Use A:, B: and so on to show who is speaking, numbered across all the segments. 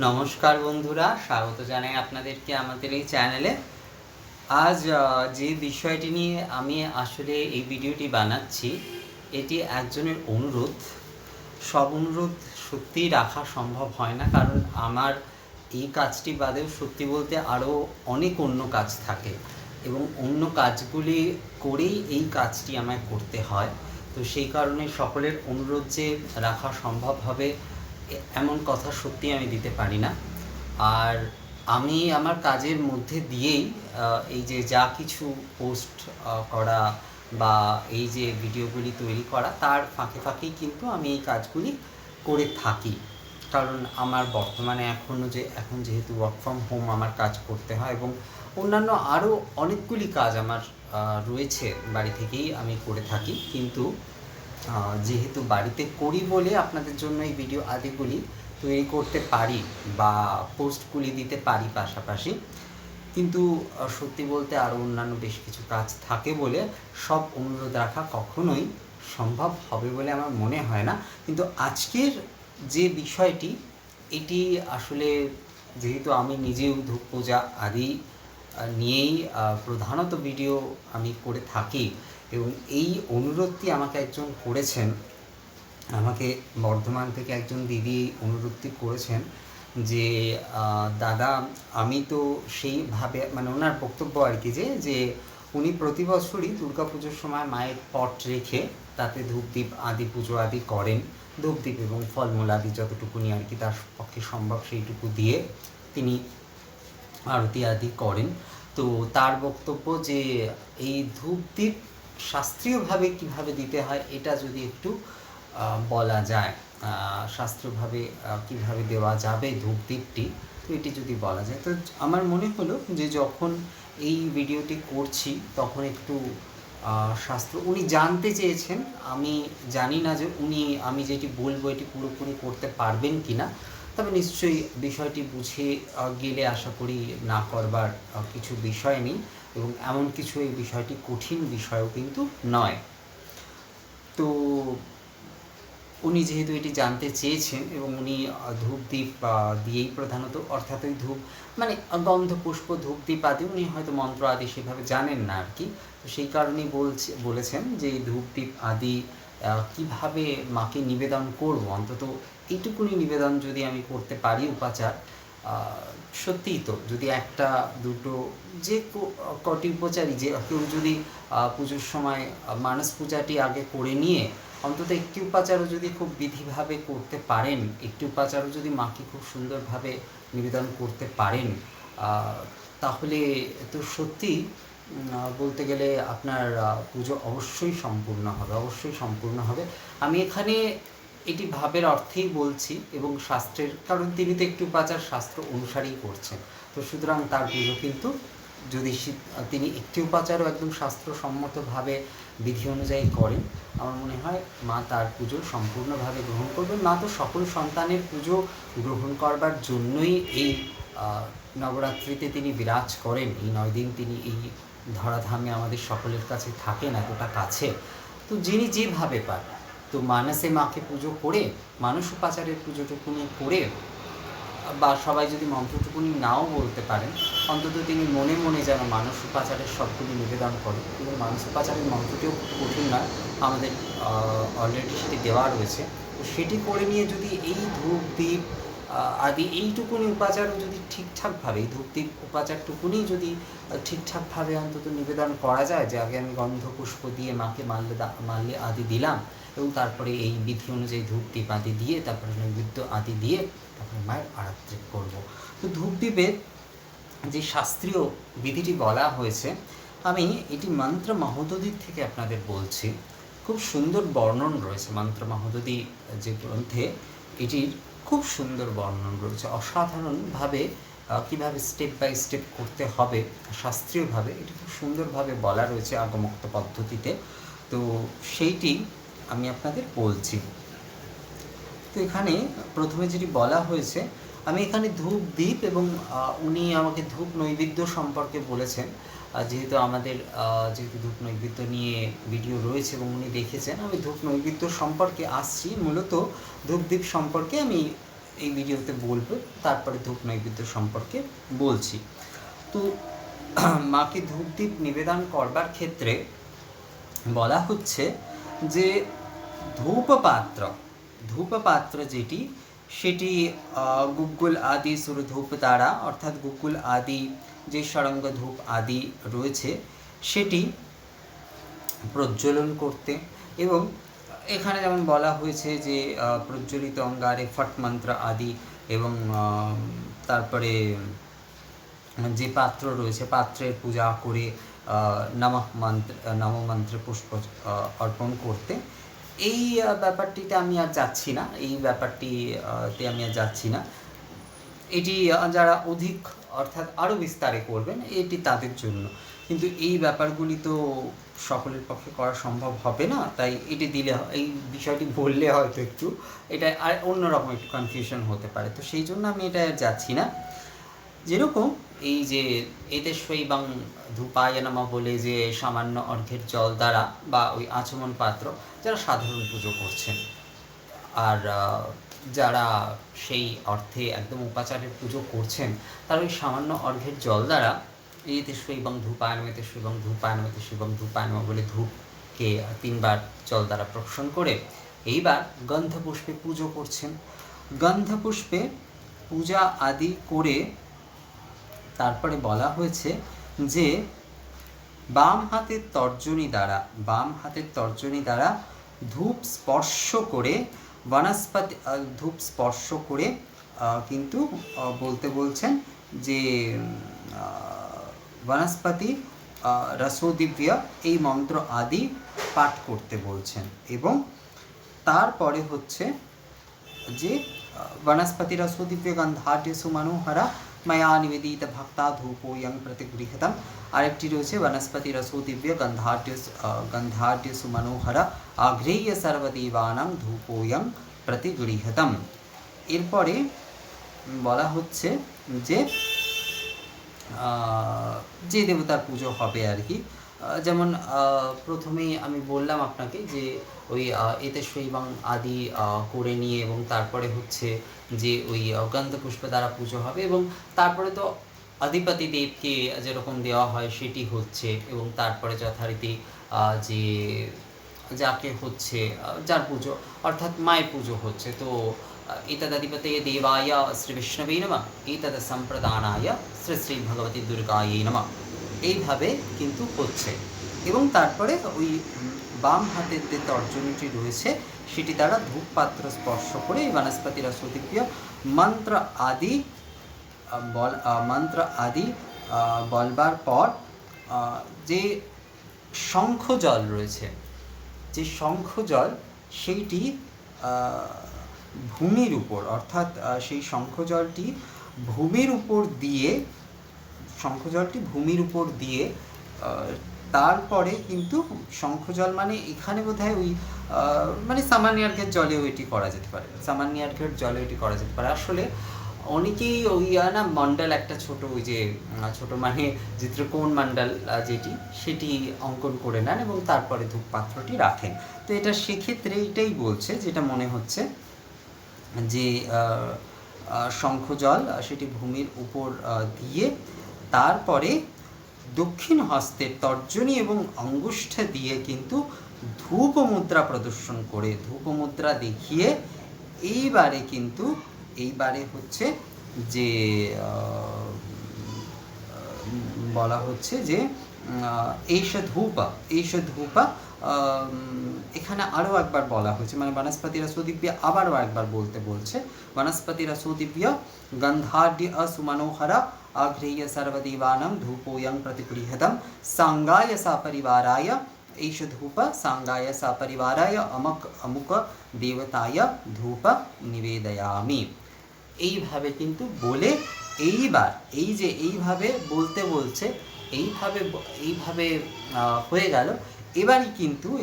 A: নমস্কার বন্ধুরা, স্বাগত জানাই আপনাদেরকে আমাদের এই চ্যানেলে। আজ যে বিষয়টি নিয়ে আমি আসলে এই ভিডিওটি বানাচ্ছি, এটি একজনের অনুরোধ। সব অনুরোধ সত্যিই রাখা সম্ভব হয় না, কারণ আমার এই কাজটি বাদেও সত্যি বলতে আরও অনেক অন্য কাজ থাকে এবং অন্য কাজগুলি করেই এই কাজটি আমায় করতে হয়। তো সেই কারণে সকলের অনুরোধ যে রাখা সম্ভব হবে এমন কথা সত্যি আমি দিতে পারি না। আর আমি আমার কাজের মধ্যে দিয়েই এই যে যা কিছু পোস্ট করা বা এই যে ভিডিওগুলি তৈরি করা, তার ফাঁকে ফাঁকেই কিন্তু আমি এই কাজগুলি করে থাকি। কারণ আমার বর্তমানে এখন যেহেতু ওয়ার্ক ফ্রম হোম আমার কাজ করতে হয় এবং অন্যান্য আরও অনেকগুলি কাজ আমার রয়েছে, বাড়ি থেকেই আমি করে থাকি। কিন্তু যেহেতু বাড়িতে করি বলে আপনাদের জন্য এই ভিডিও আদিগুলি তৈরি করতে পারি বা পোস্টগুলি দিতে পারি পাশাপাশি। কিন্তু সত্যি বলতে আরও অন্যান্য বেশ কিছু কাজ থাকে বলে সব অনুরোধ রাখা কখনোই সম্ভব হবে বলে আমার মনে হয় না। কিন্তু আজকের যে বিষয়টি, এটি আসলে যেহেতু আমি নিজেও ধূপ পূজা আদি নিয়েই প্রধানত ভিডিও আমি করে থাকি এবং এই অনুরোধটি আমাকে একজন করেছেন, আমাকে বর্ধমান থেকে একজন দিদি এই অনুরোধটি করেছেন যে দাদা, আমি তো সেইভাবে মানে ওনার বক্তব্য আর কি, যে উনি প্রতি বছরই দুর্গাপুজোর সময় মায়ের পট রেখে তাতে ধূপদীপ আদি পুজো আদি করেন। ধূপদীপ এবং ফলমূল আদি যতটুকুনি আর কি তার পক্ষে সম্ভব সেইটুকু দিয়ে তিনি আরতি আদি করেন। তো তার বক্তব্য যে এই ধূপদীপ শাস্ত্রীয়ভাবে কিভাবে দিতে হয় এটা যদি একটু বলা যায়, শাস্ত্রভাবে কিভাবে দেওয়া যাবে ধূপদীপটি, তো এটি যদি বলা যায়। তো আমার মনে হলো যে যখন এই ভিডিওটি করছি তখন একটু শাস্ত্র উনি জানতে চেয়েছেন। আমি জানি না যে উনি আমি যেটি বলবো এটি পুরোপুরি করতে পারবেন কি না, তবে নিশ্চয়ই বিষয়টি বুঝে গেলে আশা করি না করবার কিছু বিষয় নেই এবং এমন কিছু এই বিষয়টি কঠিন বিষয়ও কিন্তু নয়। তো উনি যেহেতু এটি জানতে চেয়েছেন এবং উনি ধূপদীপ দিয়েই প্রধানত, অর্থাৎ ওই ধূপ মানে গন্ধ পুষ্প ধূপদীপ আদি উনি হয়তো মন্ত্র আদি সেভাবে জানেন না আর কি। তো সেই কারণেই বলেছেন যে এই ধূপদীপ আদি কিভাবে মাকে নিবেদন করব, অন্তত এইটুকুনি নিবেদন যদি আমি করতে পারি উপাচার, সত্যিই তো যদি একটা দুটো যে কটি উপচারই যে কেউ যদি পুজোর সময় মানস পূজাটি আগে করে নিয়ে অন্তত একটি উপাচারও যদি খুব বিধিভাবে করতে পারেন, একটি উপাচারও যদি মাকে খুব সুন্দরভাবে নিবেদন করতে পারেন, তাহলে তো সত্যি বলতে গেলে আপনার পুজো অবশ্যই সম্পূর্ণ হবে। আমি এখানে এটি ভাবের অর্থেই বলছি এবং শাস্ত্রের, কারণ তিনি তো একটি উপাচার শাস্ত্র অনুসারেই করছেন। তো সুতরাং তার পুজো কিন্তু যদি তিনি একটি উপাচারও একদম শাস্ত্রসম্মতভাবে বিধি অনুযায়ী করেন, আমার মনে হয় মা তার পুজো সম্পূর্ণভাবে গ্রহণ করবেন। মা তো সকল সন্তানের পুজো গ্রহণ করবার জন্যই এই নবরাত্রিতে তিনি বিরাজ করেন। এই 9 দিন তিনি এই ধরাধামে আমাদের সকলের কাছে থাকেন, এতটা কাছে। তো যিনি যেভাবে পান, তো মানসে মাকে পুজো করে, মানস উপাচারের পুজোটুকুনি করে, বা সবাই যদি মন্ত্রটুকুনি নাও বলতে পারেন, অন্তত তিনি মনে মনে যেন মানস উপাচারের সবগুলি নিবেদন করেন। এবং মানস উপাচারের মন্ত্রটিও কঠিন নয়, আমাদের অলরেডি সেটি দেওয়া রয়েছে। তো সেটি করে নিয়ে যদি এই ধূপ দ্বীপ আদি এইটুকুনি উপাচারও যদি ঠিকঠাকভাবে, এই ধূপদীপ উপাচারটুকুনি যদি ঠিকঠাকভাবে অন্তত নিবেদন করা যায়, যে আগে আমি গন্ধ পুষ্প দিয়ে মাকে মাল্যে আদি দিলাম এবং তারপরে এই বিধি অনুযায়ী ধূপদীপ আদি দিয়ে তারপরে নৈবেদ্য আদি দিয়ে তারপরে মায়ের আরাত্রি করব। তো ধূপদীপের যে শাস্ত্রীয় বিধিটি বলা হয়েছে, আমি এটি মন্ত্র মহোদধির থেকে আপনাদের বলছি। খুব সুন্দর বর্ণন রয়েছে মন্ত্র মহোদধি যে গ্রন্থে, এটির খুব সুন্দর বর্ণন রয়েছে। অসাধারণভাবে কীভাবে স্টেপ বাই স্টেপ করতে হবে শাস্ত্রীয়ভাবে, এটি খুব সুন্দরভাবে বলা রয়েছে আগমোক্ত পদ্ধতিতে। তো সেইটি আমি আপনাদের বলছি। তো এখানে প্রথমে যেটি বলা হয়েছে, আমি এখানে ধূপ দ্বীপ এবং উনি আমাকে ধূপ নৈবেদ্য সম্পর্কে বলেছেন। যেহেতু আমাদের যেহেতু ধূপ নৈবেদ্য নিয়ে ভিডিও রয়েছে এবং উনি দেখেছেন, আমি ধূপ নৈবেদ্য সম্পর্কে আসছি। মূলত ধূপদীপ সম্পর্কে আমি এই ভিডিওতে বলবো, তারপরে ধূপ নৈবেদ্য সম্পর্কে বলছি। তো মাকে ধূপ দীপ নিবেদন করবার ক্ষেত্রে বলা হচ্ছে যে ধূপপাত্র যেটি, সেটি গুগ্গুল আদি সুরধূপ দ্বারা, অর্থাৎ গুগ্গুল আদি যে ষড়ঙ্গ ধূপ আদি রয়েছে সেটি প্রজ্বলন করতে, এবং এখানে যেমন বলা হয়েছে যে প্রজ্বলিত অঙ্গারে ফট মন্ত্র আদি, এবং তারপরে যে পাত্র রয়েছে পাত্রের পূজা করে নমঃ মন্ত্রে পুষ্প অর্পণ করতে। এই ব্যাপারটিতে আমি আর যাচ্ছি না, এটি যারা অধিক অর্থাৎ আরও বিস্তারে করবেন এটি তাদের জন্য, কিন্তু এই ব্যাপারগুলি তো সকলের পক্ষে করা সম্ভব হবে না, তাই এটি দিলে, এই বিষয়টি বললে হয়তো একটু এটা আর অন্যরকম একটু কনফিউশন হতে পারে, তো সেই জন্য আমি এটা আর যাচ্ছি না। যেরকম এই যে এতে শৈবাং ধূপায় নমঃ বলে যে সামান্য অর্ঘ্যের জল দ্বারা বা ওই আচমন পাত্র যারা সাধারণ পুজো করছেন, আর যারা সেই অর্থে একদম উপাচারের পুজো করছেন, তারা ওই সামান্য অর্ঘ্যের জল দ্বারা এতে শৈবাং ধূপায় নমঃ, এতে শৈবাং ধূপায় নমঃ, এতে শৈবাং ধূপায় নমঃ বলে ধূপকে 3 বার জল দ্বারা প্রক্ষণ করে এইবার গন্ধপুষ্পে পুজো করছেন। গন্ধপুষ্পে পূজা আদি করে তারপরে বলা হয়েছে যে বাম হাতের তর্জনী দ্বারা ধূপ স্পর্শ করে কিন্তু বলতে বলছেন যে বনস্পতি রসোদিব্য এই মন্ত্র আদি পাঠ করতে বলছেন, এবং তারপরে হচ্ছে যে বনস্পতি রসোদিব্য গন্ধাঢ্য সুমনোহরা মায়া নিবেদিত ভক্তা ধূপোয়ং প্রতিগৃহীতম। আরেকটি রয়েছে বনস্পতি রসোদিব্য গন্ধাঢ্য সুমনোহরা আঘ্রেয় সর্বদেবানাং ধূপোয়ং প্রতিগৃহীতম। এরপরে বলা হচ্ছে যে যে দেবতার পুজো হবে আর কি, যেমন প্রথমেই আমি বললাম আপনাকে যে ওই এতে শৈবাং আদি করে নিয়ে, এবং তারপরে হচ্ছে যে ওই গন্ধপুষ্প দ্বারা পুজো হবে, এবং তারপরে তো অধিপতি দেবকে যেরকম দেওয়া হয় সেটি হচ্ছে, এবং তারপরে যথারীতি যে যাকে হচ্ছে যার পুজো অর্থাৎ মায়ের পুজো হচ্ছে, তো এতদধিপতয়ে দেবায় শ্রী বিষ্ণবে নমঃ, এতদ সম্প্রদানায় শ্রী শ্রী ভগবতী দুর্গায় নমঃ, এইভাবে কিন্তু হচ্ছে। এবং তারপরে ওই বাম হাতের যে তর্জনীটি রয়েছে সেটি দ্বারা ধূপ পাত্র স্পর্শ করে এই বনস্পতি রসোদিব্য মন্ত্র আদি বলবার পর যে শঙ্খ জল রয়েছে, সেইটি ভূমির উপর, অর্থাৎ সেই শঙ্খ জলটি ভূমির উপর দিয়ে তারপরে কিন্তু শঙ্খ জল মানে এখানে বোধহয় ওই মানে সামান্যার্ঘ্যের জলেও এটি করা যেতে পারে, আসলে অনেকেই ওই না মণ্ডল একটা ছোট ওই যে ছোট মানে চিত্রকোণ মণ্ডল যেটি সেটি অঙ্কন করে নেন এবং তারপরে ধূপ পাত্রটি রাখেন। তো এটা সেক্ষেত্রে এটাই বলছে, যেটা মনে হচ্ছে যে শঙ্খ জল সেটি ভূমির উপর দিয়ে তারপরে দক্ষিণ হস্তের তর্জনী এবং অঙ্গুষ্ঠ দিয়ে কিন্তু ধূপ মুদ্রা প্রদর্শন করে, ধূপ মুদ্রা দেখিয়ে এইবারে হচ্ছে যে বলা হচ্ছে যে এইষ ধূপা এখানে আরও একবার বলা হয়েছে, মানে বনস্পতি রসোদিব্য আবারও একবার বলছে বনস্পতি রসোদিব্য গন্ধাঢ্য সুমনোহরা আঘ্রেয় সর্বদেবানাং ধূপোয়ং প্রতিগৃহীতম সাঙ্গায় সপরিবারায় এইষ ধূপ সাঙ্গায় সপরিবারায় অমুক দেবতায় ধূপ নিবেদয়ামি। এইভাবে কিন্তু বলে এইবার এইভাবে বলতে বলছে, এইভাবে হয়ে গেল।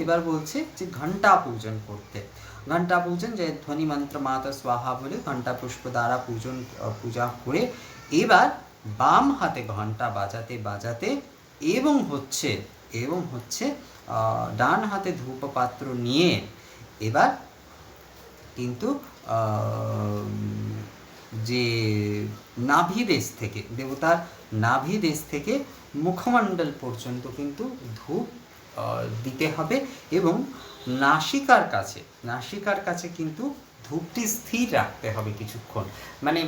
A: এবার বলছে যে ঘণ্টা পূজন করতে, ঘণ্টা পূজন যে ধ্বনি মন্ত্র মাতা স্বাহা বলে ঘণ্টা পুষ্প দ্বারা পূজা করে এবার বাম হাতে ঘণ্টা বাজাতে এবং হচ্ছে ডান হাতে ধূপ পাত্র নিয়ে এবার কিন্তু যে নাভি দেশ থেকে, দেবতার নাভি দেশ থেকে মুখমণ্ডল পর্যন্ত কিন্তু ধূপ দিতে হবে এবং নাসিকার কাছে কিন্তু ধূপটি স্থির রাখতে হবে কিছুক্ষণ। মানে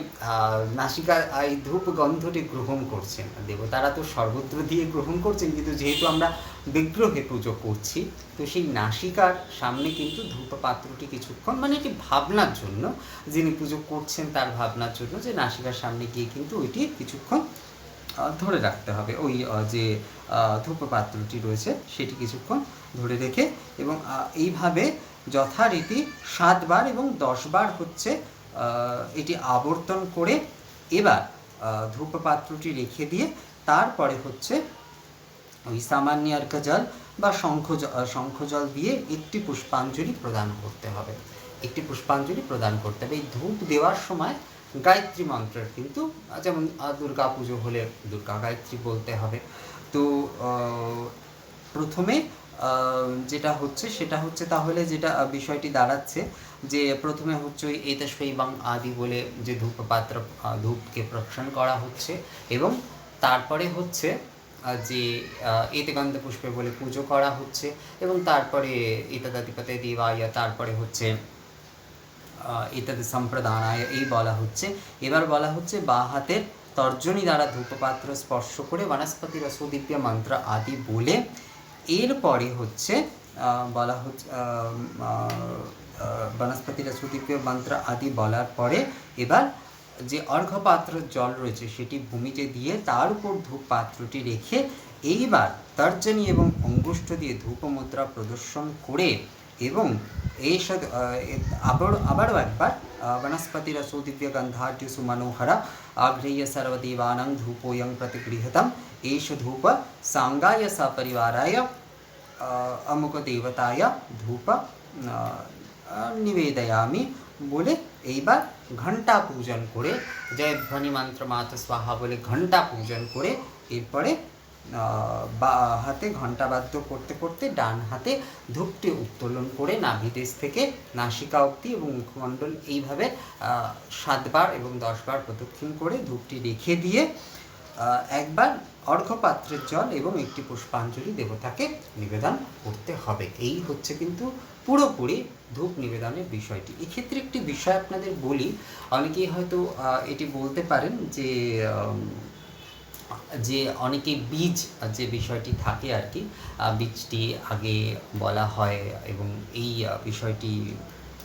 A: নাসিকার এই ধূপ গন্ধটি গ্রহণ করছেন, দেবতারা তো সর্বত্র দিয়ে গ্রহণ করছেন, কিন্তু যেহেতু আমরা বিগ্রহে পুজো করছি, তো সেই নাসিকার সামনে কিন্তু ধূপ পাত্রটি কিছুক্ষণ, মানে এটি ভাবনার জন্য, যিনি পুজো করছেন তার ভাবনার জন্য, যে নাসিকার সামনে গিয়ে কিন্তু ওইটি কিছুক্ষণ ধরে রাখতে হবে। ওই যে ধূপ পাত্রটি রয়েছে সেটি কিছুক্ষণ ধরে রেখে, এবং এইভাবে যথারীতি 7 বার এবং 10 বার হচ্ছে এটি আবর্তন করে এবার ধূপ পাত্রটি রেখে দিয়ে তারপরে হচ্ছে ওই সামান্য অর্ঘ্য জল বা শঙ্খ জল দিয়ে একটি পুষ্পাঞ্জলি প্রদান করতে হবে। এই ধূপ দেওয়ার সময় গায়ত্রী মন্ত্রের কিন্তু, যেমন দুর্গা পুজো হলে দুর্গা গায়ত্রী বলতে হবে। তো প্রথমে যেটা হচ্ছে সেটা হচ্ছে, তাহলে যেটা বিষয়টি দাঁড়াচ্ছে যে প্রথমে হচ্ছে ওই এতস্বৈবং আদি বলে যে ধূপকে প্রক্ষণ করা হচ্ছে, এবং তারপরে হচ্ছে যে এতেগন্ধ পুষ্পে বলে পুজো করা হচ্ছে, এবং তারপরে এতদাধিপতে দেবায়, তারপরে হচ্ছে এতদ সম্প্রদানায়, এই বলা হচ্ছে। এবার বলা হচ্ছে বা হাতের তর্জনী দ্বারা ধূপপাত্র স্পর্শ করে বনস্পতি রসোদিব্য মন্ত্র আদি বলে, এরপরে হচ্ছে বলা হচ্ছে বনস্পতি রসোদিব্য মন্ত্র আদি বলার পরে এবার যে অর্ঘ্যপাত্রের জল রয়েছে সেটি ভূমিতে দিয়ে তার উপর ধূপ পাত্রটি রেখে এইবার তর্জনী এবং অঙ্গুষ্ঠ দিয়ে ধূপ মুদ্রা প্রদর্শন করে, এবং এই আবারও একবার বনস্পতি রসোদিব্য গন্ধাঢ্য সুমনোহরা আঘ্রেয় সর্বদেবানাং ধূপোয়ং প্রতিগৃহীতম এষ ধূপ সাঙ্গায় সপরিবারায় অমুক দেবতায় ধূপ নিবেদয়ামি বলে এইবার ঘণ্টা পূজন করে, জয়ধ্বনি মন্ত্র মাত স্বাহা বলে ঘণ্টা পূজন করে, এরপরে বা হাতে ঘণ্টা বাদ্য করতে করতে ডান হাতে ধূপটি উত্তোলন করে নাভিদেশ থেকে নাসিকা অবধি এবং মুখমণ্ডল এইভাবে 7 বার এবং 10 বার প্রদক্ষিণ করে ধূপটি রেখে দিয়ে একবার অর্ঘ্যপাত্রের জল এবং একটি পুষ্পাঞ্জলি দেবতাকে নিবেদন করতে হবে। এই হচ্ছে কিন্তু পুরোপুরি ধূপ নিবেদনের বিষয়টি। এক্ষেত্রে একটি বিষয় আপনাদের বলি, অনেকেই হয়তো এটি বলতে পারেন যে অনেকে বীজ যে বিষয়টি থাকে আর কি, বীজটি আগে বলা হয়, এবং এই বিষয়টি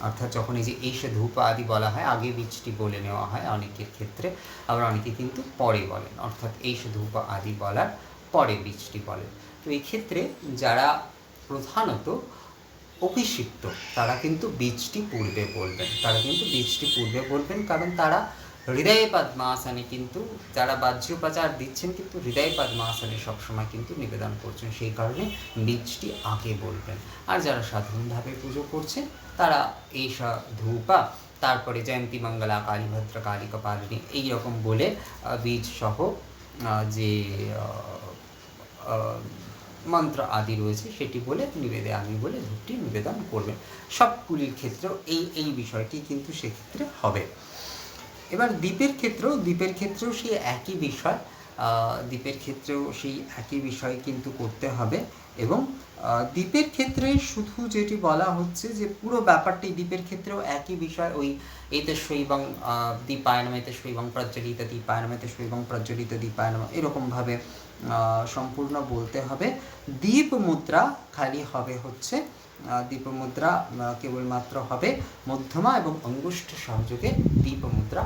A: অর্থাৎ যখন এই সে ধূপ আদি বলা হয় আগে বীজটি বলে নেওয়া হয় অনেকের ক্ষেত্রে, আবার অনেকে কিন্তু পরে বলেন, অর্থাৎ এই সে ধূপ আদি বলার পরে বীজটি বলেন। তো এই ক্ষেত্রে যারা প্রধানত অভিষিক্ত তারা কিন্তু বীজটি পূর্বে বলবেন, কারণ তারা হৃদয়ে পদ্মাসনে, কিন্তু যারা বাহ্যোপচার দিচ্ছেন কিন্তু হৃদয়ে পদ্মাসনে সবসময় কিন্তু নিবেদন করছেন, সেই কারণে বীজটি আগে বলবেন। আর যারা সাধারণভাবে পুজো করছেন তারা এই ধূপা, তারপরে জয়ন্তী মঙ্গলা কালী ভদ্র কালী কপালিনী এইরকম বলে বীজ সহ যে মন্ত্র আদি রয়েছে সেটি বলে নিবেদয়ামি বলে ধূপটি নিবেদন করবেন। সবগুলির ক্ষেত্রেও এই বিষয়টি কিন্তু সেক্ষেত্রে হবে। এবার দ্বীপের ক্ষেত্রেও সেই একই বিষয় কিন্তু করতে হবে, এবং দ্বীপের ক্ষেত্রে শুধু যেটি বলা হচ্ছে যে পুরো ব্যাপারটি দ্বীপের ক্ষেত্রেও একই বিষয়, ওই এতস্বৈবং দীপায়নম এতস্বৈবং প্রজ্বলিত দীপায়নম এতস্বৈবং প্রজ্বলিত দীপায়নম এরকমভাবে সম্পূর্ণ বলতে হবে। দীপ মুদ্রা খালি হবে হচ্ছে দীপমুদ্রা কেবলমাত্র হবে মধ্যমা এবং অঙ্গুষ্ঠ সহযোগে দীপমুদ্রা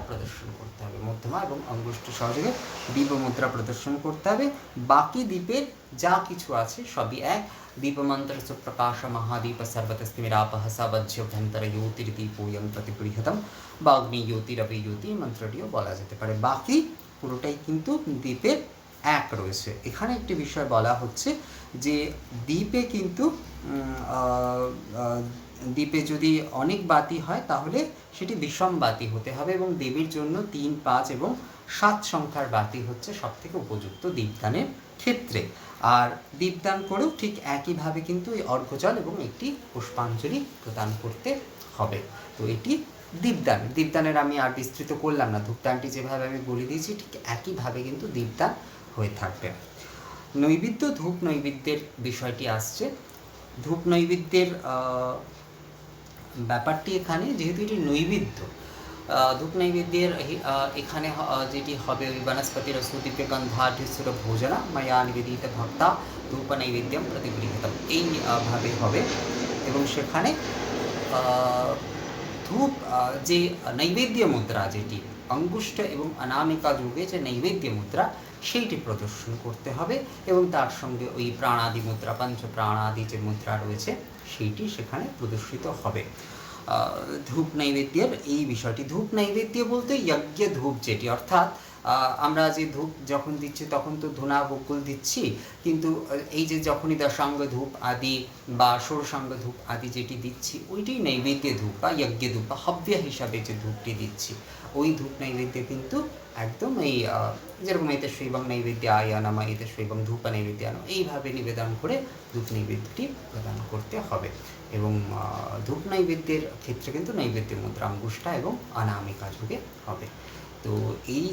A: প্রদর্শন করতে হবে। বাকি দ্বীপের যা কিছু আছে সবই এক। দীপমন্ত্র সুপ্রকাশ মহাদীপ সর্বতস্তিমিরাপহ সবজ্যোভ্যন্তর জ্যোতির্দীপোয়ং প্রতিগৃহীতম বা অগ্নি জ্যোতিরপি জ্যোতি মন্ত্রটিও বলা যেতে পারে। বাকি পুরোটাই কিন্তু দ্বীপের এক রয়েছে। এখানে একটি বিষয় বলা হচ্ছে যে দ্বীপে কিন্তু দ্বীপে যদি অনেক বাতি হয় তাহলে সেটি বিষম বাতি হতে হবে, এবং দেবীর জন্য 3, 5 এবং 7 সংখ্যার বাতি হচ্ছে সবথেকে উপযুক্ত দীপদানের ক্ষেত্রে। আর দীপদান করেও ঠিক একইভাবে কিন্তু এই অর্ঘ্যজল এবং একটি পুষ্পাঞ্জলি প্রদান করতে হবে। তো এটি দীপদানের আমি আর বিস্তৃত করলাম না, ধূপদানটি যেভাবে আমি বলে দিয়েছি ঠিক একইভাবে কিন্তু দীপদান হয়ে থাকবে। নৈবেদ্য, ধূপ নৈবেদ্যের বিষয়টি আসছে। ধূপ নৈবেদ্যের ব্যাপারটি এখানে, যেহেতু এটি নৈবেদ্য, ধূপ নৈবেদ্যের এখানে যেটি হবে ওই বনস্পতি রসুদিব্য গন্ধাঢ্যসুর ভোজনা মায়া নিবেদিত ভক্তা ধূপ নৈবেদ্যম প্রতিগৃহীতম, এইভাবে হবে। এবং সেখানে ধূপ যে নৈবেদ্য মুদ্রা, যেটি অঙ্গুষ্ঠ এবং অনামিকা যুগে যে নৈবেদ্য মুদ্রা, সেইটি প্রদর্শন করতে হবে এবং তার সঙ্গে ওই প্রাণাদি মুদ্রা, পঞ্চ প্রাণাদি যে মুদ্রা রয়েছে সেইটি সেখানে প্রদর্শিত হবে। ধূপ নৈবেদ্যের এই বিষয়টি, ধূপ নৈবেদ্য বলতে যজ্ঞ ধূপ যেটি, অর্থাৎ আমরা যে ধূপ যখন দিচ্ছি তখন তো ধূনা বকুল দিচ্ছি, কিন্তু এই যে যখনই দশাঙ্গ ধূপ আদি বা ষোড়শাঙ্গ ধূপ আদি যেটি দিচ্ছি ওইটাই নৈবেদ্য ধূপ বা যজ্ঞ ধূপ বা হব্য হিসাবে যে ধূপটি দিচ্ছি, ওই ধূপ নৈবেদ্য কিন্তু একদম এই যেরকম এতে শৈবং নৈবেদ্য আয়নম, এতে শৈবং ধূপ নৈবেদ্য আনম, এইভাবে নিবেদন করে ধূপ নৈবেদ্যটি প্রদান করতে হবে। এবং ধূপ নৈবেদ্যের ক্ষেত্রে কিন্তু নৈবেদ্য মুদ্রা অঙ্গুষ্ঠা এবং অনামিকা যুগে হবে। তো এই